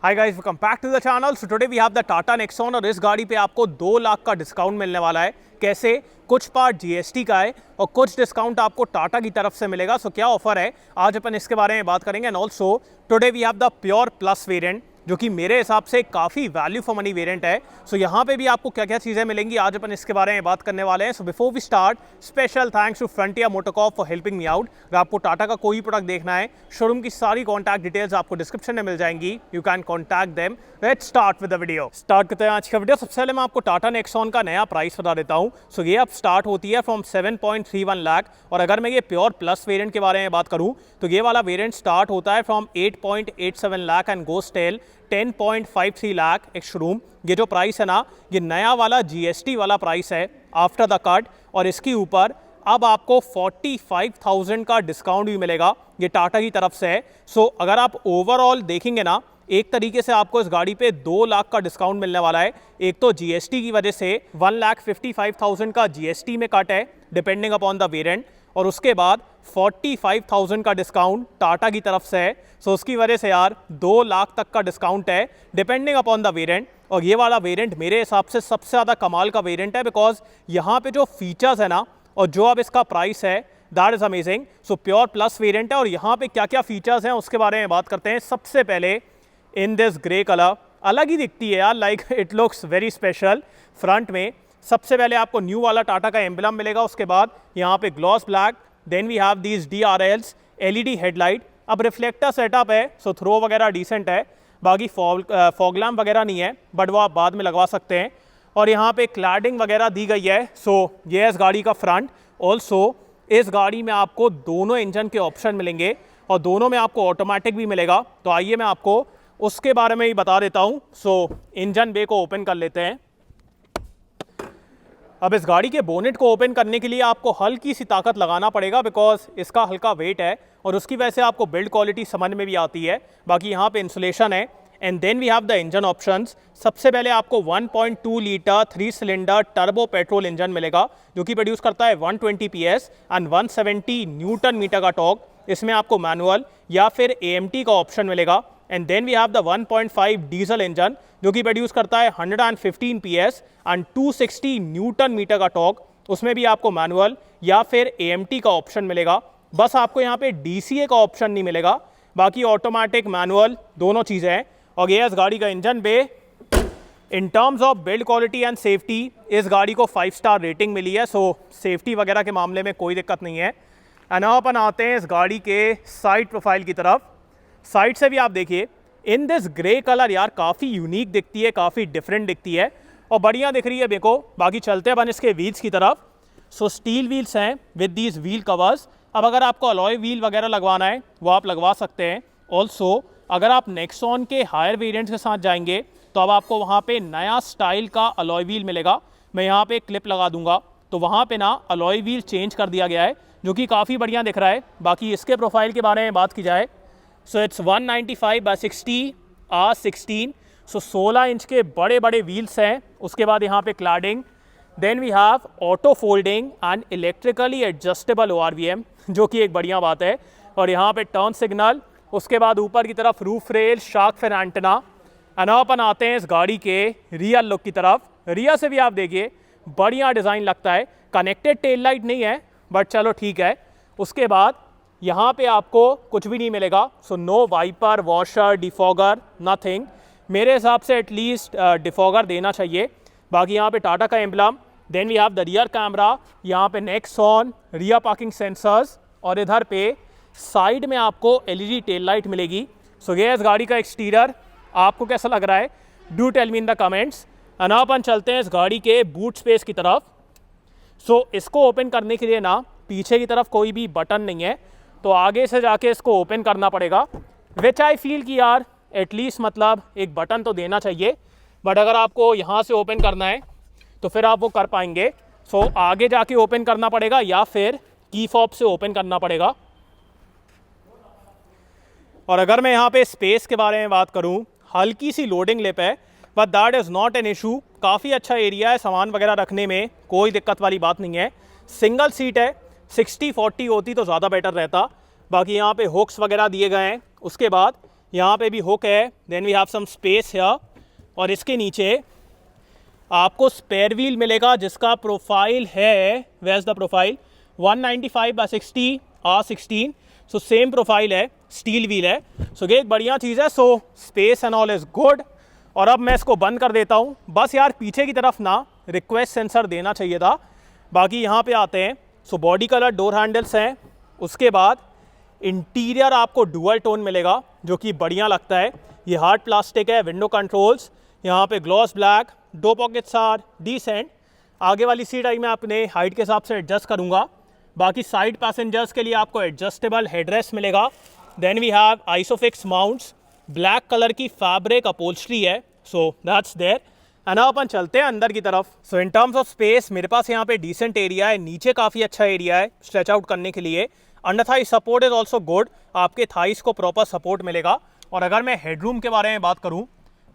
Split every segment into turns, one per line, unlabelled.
Hi guys, welcome back to the channel. So today we have the Tata Nexon और इस गाड़ी पे आपको 2 लाख का डिस्काउंट मिलने वाला है। कैसे? कुछ पार्ट जीएसटी का है और कुछ डिस्काउंट आपको टाटा की तरफ से मिलेगा। सो क्या ऑफर है, आज अपन इसके बारे में बात करेंगे। And also today we have the pure plus variant, जो कि मेरे हिसाब से काफ़ी वैल्यू फॉर मनी वेरिएंट है। सो यहाँ पे भी आपको क्या क्या चीज़ें मिलेंगी, आज अपन इसके बारे में बात करने वाले हैं। So before we start, special thanks to Frontier Motorcorp for helping me out. अगर आपको टाटा का कोई प्रोडक्ट देखना है, शोरूम की सारी कॉन्टैक्ट डिटेल्स आपको डिस्क्रिप्शन में मिल जाएंगी। You can contact them. Let's start with the video. Start करते हैं आज का वीडियो। सबसे पहले मैं आपको टाटा नेक्सॉन का नया प्राइस बता देता हूँ। सो ये अब स्टार्ट होती है फ्रॉम 7.31 लाख, और अगर मैं ये प्योर प्लस वेरिएंट के बारे में बात करूँ तो ये वाला वेरिएंट स्टार्ट होता है from 8.87 lakh and goes till 10.53 lakh ex showroom. ये जो प्राइस है ना, ये नया वाला जीएसटी वाला प्राइस है आफ्टर द कट, और इसके ऊपर अब आपको 45,000 का डिस्काउंट भी मिलेगा, ये टाटा की तरफ से है। सो अगर आप ओवरऑल देखेंगे ना, एक तरीके से आपको इस गाड़ी पे 2 लाख का डिस्काउंट मिलने वाला है। एक तो जीएसटी की वजह से 1,55,000 का जीएसटी में कट है डिपेंडिंग अपॉन द वेरिएंट, और उसके बाद 45,000 का डिस्काउंट टाटा की तरफ से है। सो उसकी वजह से यार 2 लाख तक का डिस्काउंट है डिपेंडिंग अपॉन द वेरिएंट। और ये वाला वेरिएंट मेरे हिसाब से सबसे ज़्यादा कमाल का वेरिएंट है, बिकॉज यहाँ पे जो फीचर्स है ना और जो अब इसका प्राइस है, that is amazing. So pure plus variant है, और यहाँ पे क्या क्या फीचर्स हैं उसके बारे में बात करते हैं। सबसे पहले इन दिस ग्रे कलर अलग ही दिखती है यार, like it looks very special. Front में सबसे पहले आपको न्यू वाला टाटा का एम्बलम मिलेगा, उसके बाद यहाँ पे gloss black, then we have these DRLs LED headlight. अब रिफ्लेक्टर सेटअप है, सो थ्रो वगैरह डिसेंट है, बाकी फॉग लैम्प वगैरह नहीं है, बट वो आप बाद में लगवा सकते हैं। और यहाँ पे क्लैडिंग वगैरह दी गई है। सो ये है इस गाड़ी का फ्रंट। ऑल्सो इस गाड़ी में आपको दोनों इंजन के ऑप्शन मिलेंगे, और दोनों में आपको ऑटोमेटिक भी मिलेगा। तो आइए मैं आपको उसके बारे में ही बता देता हूँ। सो इंजन बे को ओपन कर लेते हैं। अब इस गाड़ी के बोनेट को ओपन करने के लिए आपको हल्की सी ताकत लगाना पड़ेगा, बिकॉज इसका हल्का वेट है, और उसकी वजह से आपको बिल्ड क्वालिटी समझ में भी आती है। बाकी यहाँ पे इंसुलेशन है। And then we have the engine options. सबसे पहले आपको 1.2 litre 3 cylinder turbo petrol engine मिलेगा, जो कि प्रोड्यूस करता है 120 PS एंड 170 न्यूटन मीटर का टॉर्क। इसमें आपको मैनुअल या फिर AMT का ऑप्शन मिलेगा। And then we have the 1.5 diesel engine, जो कि प्रोड्यूस करता है 115 PS एंड 260 न्यूटन मीटर का टॉर्क। उसमें भी आपको मैनुअल या फिर AMT का ऑप्शन मिलेगा। बस आपको यहाँ पे DCA का ऑप्शन नहीं मिलेगा, बाकी ऑटोमेटिक मैनुअल दोनों चीज़ें हैं। और ये इस गाड़ी का engine bay. In terms of build quality and safety इस गाड़ी को 5 स्टार रेटिंग मिली है। सो सेफ्टी वगैरह के मामले में कोई दिक्कत नहीं है। एंड अब अपन आते हैं इस गाड़ी के साइड प्रोफाइल की तरफ। साइड से भी आप देखिए, इन दिस ग्रे कलर यार काफ़ी यूनिक दिखती है, काफ़ी डिफरेंट दिखती है, और बढ़िया दिख रही है मेरे को। बाकी चलते हैं अपन इसके व्हील्स की तरफ। सो स्टील व्हील्स हैं विद दीज व्हील कवर्स। अब अगर आपको अलॉय व्हील वगैरह लगवाना है वो आप लगवा सकते हैं। ऑल्सो अगर आप नेक्सॉन के हायर वेरिएंट्स के साथ जाएंगे तो अब आपको वहाँ पे नया स्टाइल का अलॉय व्हील मिलेगा। मैं यहाँ पे क्लिप लगा दूंगा, तो वहाँ पे ना अलॉय व्हील चेंज कर दिया गया है, जो कि काफ़ी बढ़िया दिख रहा है। बाकी इसके प्रोफाइल के बारे में बात की जाए, so it's 195/60 R16। So 16 inch के बड़े बड़े व्हील्स हैं। उसके बाद यहाँ पे cladding, then we have auto folding and electrically adjustable ORVM, जो कि एक बढ़िया बात है। और यहाँ पे टर्न सिग्नल, उसके बाद ऊपर की तरफ roof rail, shark fin antenna. And अपन आते हैं इस गाड़ी के रियर लुक की तरफ। रियर से भी आप देखिए बढ़िया डिज़ाइन लगता है। कनेक्टेड टेल लाइट नहीं है, बट चलो ठीक है। उसके बाद यहाँ पे आपको कुछ भी नहीं मिलेगा। So no wiper, washer, defogger, nothing. मेरे हिसाब से एटलीस्ट डिफॉगर देना चाहिए। बाकी यहाँ पे टाटा का emblem, then we have the rear camera, यहाँ पे नेक्सॉन, रियर पार्किंग सेंसर्स, और इधर पे साइड में आपको LED टेल लाइट मिलेगी। सो ये इस गाड़ी का एक्सटीरियर, आपको कैसा लग रहा है do tell me in the comments. And अपन चलते हैं इस गाड़ी के बूट स्पेस की तरफ। सो इसको ओपन करने के लिए ना पीछे की तरफ कोई भी बटन नहीं है, तो आगे से जाके इसको ओपन करना पड़ेगा, विच आई फील कि यार एटलीस्ट मतलब एक बटन तो देना चाहिए। बट अगर आपको यहाँ से ओपन करना है तो फिर आप वो कर पाएंगे। सो आगे जाके ओपन करना पड़ेगा या फिर की फॉब से ओपन करना पड़ेगा। और अगर मैं यहाँ पे स्पेस के बारे में बात करूँ, हल्की सी लोडिंग लिप है, but that is not an issue. काफ़ी अच्छा एरिया है, सामान वगैरह रखने में कोई दिक्कत वाली बात नहीं है। सिंगल सीट है, 60-40 होती तो ज़्यादा बेटर रहता। बाकी यहाँ पे हुक्स वगैरह दिए गए हैं। उसके बाद यहाँ पे भी हुक है, then we have some space है, और इसके नीचे आपको स्पेयर व्हील मिलेगा जिसका प्रोफाइल है, where is the profile, 195/60 R16, so same profile है, स्टील व्हील है, सो ये एक बढ़िया चीज़ है। So space and all is good. और अब मैं इसको बंद कर देता हूँ। बस यार पीछे की तरफ ना रिक्वेस्ट सेंसर देना चाहिए था। बाकी यहाँ पे आते हैं, so body colour door handles हैं, उसके बाद इंटीरियर आपको डुअल टोन मिलेगा जो कि बढ़िया लगता है। ये हार्ड प्लास्टिक है, विंडो कंट्रोल्स यहाँ पे ग्लॉस ब्लैक, दो पॉकेट्स आर डिसेंट। आगे वाली सीट आई मैं अपने हाइट के हिसाब से एडजस्ट करूँगा। बाकी साइड पैसेंजर्स के लिए आपको एडजस्टेबल हेडरेस्ट मिलेगा। Then we have isofix mounts, black colour की फैब्रिक अपहोल्स्ट्री है, सो दैट्स देयर। एंड अपन चलते हैं अंदर की तरफ। So in terms of space मेरे पास यहाँ पे डिसेंट एरिया है, नीचे काफ़ी अच्छा एरिया है स्ट्रेच आउट करने के लिए। Under Thai support is also good, आपके थाइस को प्रॉपर सपोर्ट मिलेगा। और अगर मैं हेडरूम के बारे में बात करूँ,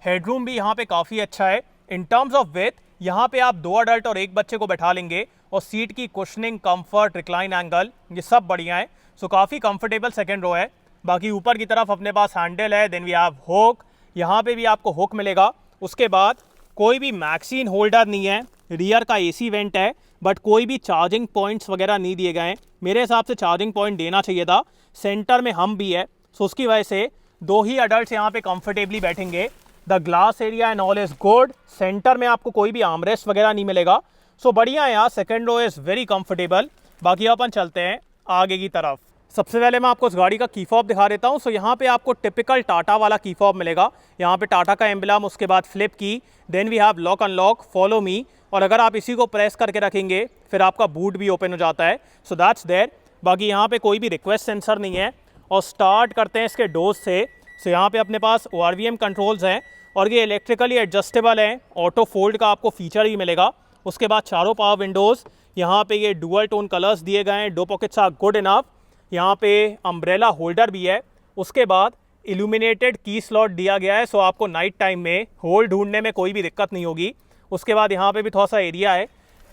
हेडरूम भी यहाँ पे काफ़ी अच्छा है। इन टर्म्स ऑफ विथ यहाँ पे आप 2 अडल्ट और 1 बच्चे को बैठा लेंगे, और सीट की कुशनिंग, कंफर्ट, रिक्लाइन एंगल ये सब बढ़िया है। सो काफ़ी कंफर्टेबल सेकेंड रो है। बाकी ऊपर की तरफ अपने पास हैंडल है, देन वी हैव हुक, यहाँ पे भी आपको हुक मिलेगा। उसके बाद कोई भी मैगजीन होल्डर नहीं है, रियर का एसी वेंट है, बट कोई भी चार्जिंग पॉइंट्स वगैरह नहीं दिए गए हैं। मेरे हिसाब से चार्जिंग पॉइंट देना चाहिए था। सेंटर में हम भी है, सो उसकी वजह से 2 ही अडल्ट यहाँ पे कंफर्टेबली बैठेंगे। The glass area and all is good. Centre में आपको कोई भी आर्मरेस्ट वगैरह नहीं मिलेगा, सो बढ़िया है यार। Second row is very comfortable. बाकी अपन चलते हैं आगे की तरफ। सबसे पहले मैं आपको इस गाड़ी का की फॉब दिखा देता हूँ। सो यहाँ पे आपको टिपिकल टाटा वाला की फॉब मिलेगा। यहाँ पे टाटा का एम्बलम, उसके बाद फ्लिप की, then we have lock unlock, follow me, और अगर आप इसी को प्रेस करके रखेंगे फिर आपका बूट भी ओपन हो जाता है। So that's there. बाकी यहाँ पे कोई भी रिक्वेस्ट सेंसर नहीं है। और स्टार्ट करते हैं इसके डोज से। सो यहाँ पे अपने पास ORVM कंट्रोल्स हैं, और ये इलेक्ट्रिकली एडजस्टेबल हैं, ऑटो फोल्ड का आपको फीचर ही मिलेगा। उसके बाद चारों पावर विंडोज़, यहाँ पे ये डुअल टोन कलर्स दिए गए हैं, 2 पॉकेट्स आर गुड इनफ। यहाँ पे अम्ब्रेला होल्डर भी है। उसके बाद इल्यूमिनेटेड की स्लॉट दिया गया है, सो आपको नाइट टाइम में होल ढूंढने में कोई भी दिक्कत नहीं होगी। उसके बाद यहाँ पे भी थोड़ा सा एरिया है।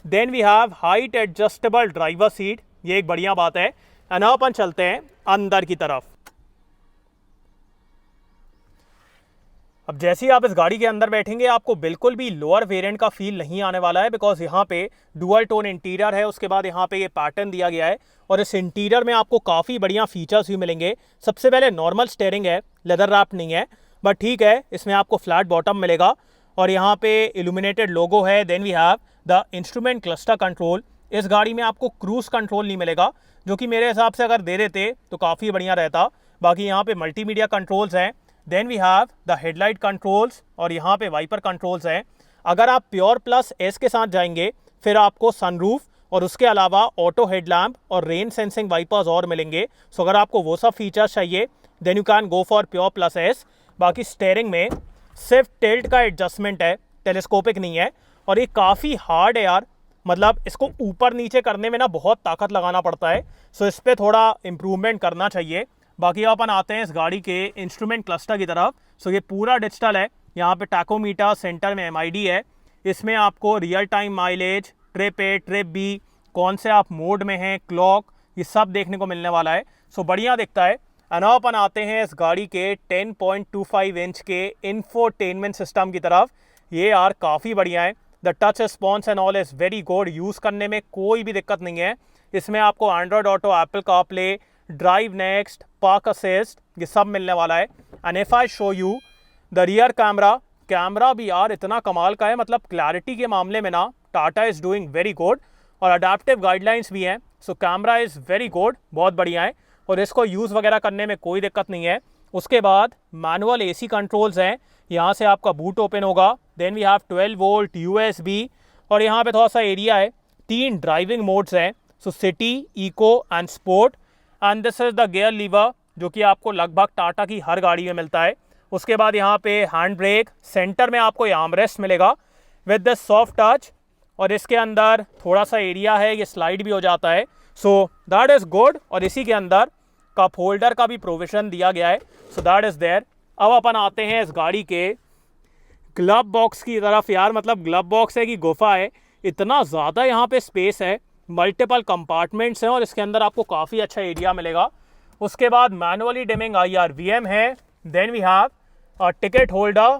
Then we have height adjustable driver seat, ये एक बढ़िया बात है। एंड अपन चलते हैं अंदर की तरफ। अब जैसे ही आप इस गाड़ी के अंदर बैठेंगे आपको बिल्कुल भी लोअर वेरिएंट का फील नहीं आने वाला है, बिकॉज यहाँ पे डुअल टोन इंटीरियर है। उसके बाद यहाँ पे ये पैटर्न दिया गया है, और इस इंटीरियर में आपको काफ़ी बढ़िया फीचर्स भी मिलेंगे। सबसे पहले नॉर्मल स्टीयरिंग है, लेदर रैप नहीं है, बट ठीक है, इसमें आपको फ्लैट बॉटम मिलेगा, और यहाँ पे इल्यूमिनेटेड लोगो है। Then we have the instrument cluster control. इस गाड़ी में आपको क्रूज कंट्रोल नहीं मिलेगा, जो कि मेरे हिसाब से अगर दे देते तो काफ़ी बढ़िया रहता। बाकी यहाँ पे मल्टीमीडिया कंट्रोल्स हैं। Then we have the headlight controls, और यहाँ पे वाइपर कंट्रोल्स हैं। अगर आप प्योर प्लस एस के साथ जाएंगे फिर आपको सनरूफ और उसके अलावा ऑटो हेडलैम्प और रेन सेंसिंग वाइपर्स और मिलेंगे। सो अगर आपको वो सब फीचर्स चाहिए then you can go for pure plus S. बाकी स्टेयरिंग में सिर्फ टिल्ट का एडजस्टमेंट है, टेलीस्कोपिक नहीं है, और ये काफ़ी हार्ड है यार, मतलब इसको ऊपर नीचे करने में ना बहुत ताकत लगाना पड़ता है। सो इस पर थोड़ा इम्प्रूवमेंट करना चाहिए। बाकी अपन आते हैं इस गाड़ी के इंस्ट्रूमेंट क्लस्टर की तरफ। सो ये पूरा डिजिटल है। यहाँ पे टैकोमीटर, सेंटर में MID है। इसमें आपको real time mileage, trip A, trip B, कौन से आप मोड में हैं, क्लॉक, ये सब देखने को मिलने वाला है। सो बढ़िया दिखता है। एंड अपन आते हैं इस गाड़ी के 10.25 इंच के इंफोटेनमेंट सिस्टम की तरफ। ये यार काफ़ी बढ़िया है। The touch response and all is very good, use करने में कोई भी दिक्कत नहीं है। इसमें आपको Android auto, Apple CarPlay, drive next, park assist, ये सब मिलने वाला है। And if I show you the rear camera भी यार इतना कमाल का है, मतलब क्लैरिटी के मामले में ना Tata is doing very good, और अडेप्टिव गाइडलाइंस भी हैं। So camera is very good, बहुत बढ़िया है, और इसको यूज़ वगैरह करने में कोई दिक्कत नहीं है। उसके बाद मैनुअल AC कंट्रोल्स हैं, यहाँ से आपका बूट ओपन होगा। Then we have 12 volt USB, और यहाँ पे थोड़ा सा एरिया है। 3 ड्राइविंग मोड्स हैं, so city, eco and sport. And this is the gear lever, जो कि आपको लगभग टाटा की हर गाड़ी में मिलता है। उसके बाद यहाँ पे हैंड ब्रेक, सेंटर में आपको ये आर्मरेस्ट मिलेगा विद द सॉफ्ट टच, और इसके अंदर थोड़ा सा एरिया है, ये स्लाइड भी हो जाता है। सो दैट इज़ गुड, और इसी के अंदर कप होल्डर का भी प्रोविजन दिया गया है। So that is there. अब अपन आते हैं इस गाड़ी के ग्लव बॉक्स की तरफ। यार मतलब ग्लव बॉक्स है कि गुफा है, इतना ज़्यादा यहाँ पे स्पेस है, मल्टीपल कंपार्टमेंट्स हैं, और इसके अंदर आपको काफ़ी अच्छा एरिया मिलेगा। उसके बाद मैनुअली डिमिंग IRVM है, then we have a ticket holder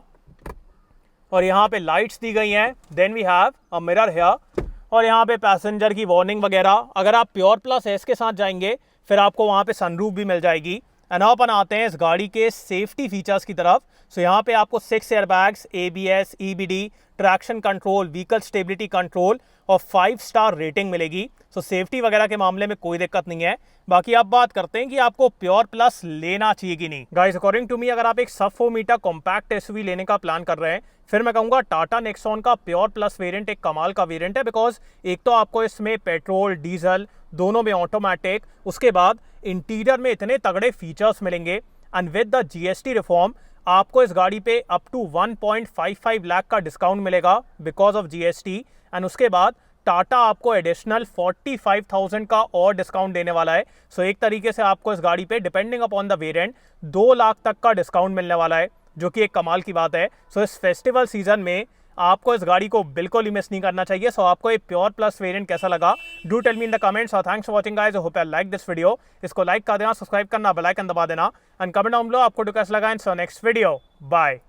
और यहाँ पे लाइट्स दी गई हैं। Then we have a mirror here और यहाँ पे पैसेंजर की वार्निंग वगैरह। अगर आप प्योर प्लस एस के साथ जाएंगे फिर आपको वहाँ पे सनरूफ भी मिल जाएगी। एंड अपन आते हैं इस गाड़ी के सेफ्टी फीचर्स की तरफ। सो यहाँ पे आपको 6 airbags, ABS, EBD, traction control, vehicle stability control और 5 स्टार रेटिंग मिलेगी। सो सेफ्टी वगैरह के मामले में कोई दिक्कत नहीं है। बाकी अब बात करते हैं कि आपको प्योर प्लस लेना चाहिए कि नहीं। गाइस अकॉर्डिंग टू मी अगर आप एक सब 4 मीटर कॉम्पैक्ट एसयूवी लेने का प्लान कर रहे हैं फिर मैं कहूँगा टाटा नेक्सॉन का प्योर प्लस वेरिएंट एक कमाल का वेरिएंट है। बिकॉज एक तो आपको इसमें पेट्रोल डीजल दोनों में ऑटोमेटिक, उसके बाद इंटीरियर में इतने तगड़े फीचर्स मिलेंगे and with the GST reform आपको इस गाड़ी पे अप टू 1.55 लाख का डिस्काउंट मिलेगा बिकॉज ऑफ GST। एंड उसके बाद टाटा आपको एडिशनल 45,000 का और डिस्काउंट देने वाला है। सो एक तरीके से आपको इस गाड़ी पे depending upon the variant 2 lakh तक का डिस्काउंट मिलने वाला है, जो कि एक कमाल की बात है। सो इस फेस्टिवल सीजन में आपको इस गाड़ी को बिल्कुल ही मिस नहीं करना चाहिए। सो आपको ये प्योर प्लस वेरिएंट कैसा लगा, do tell me in the comments. और thanks for watching guys, I hope you like this video. इसको लाइक कर देना, सब्सक्राइब करना, बेल आइकन दबा देना एंड कमेंट डाउन बिलो आपको कैसा लगा। इन सो नेक्स्ट वीडियो, बाय।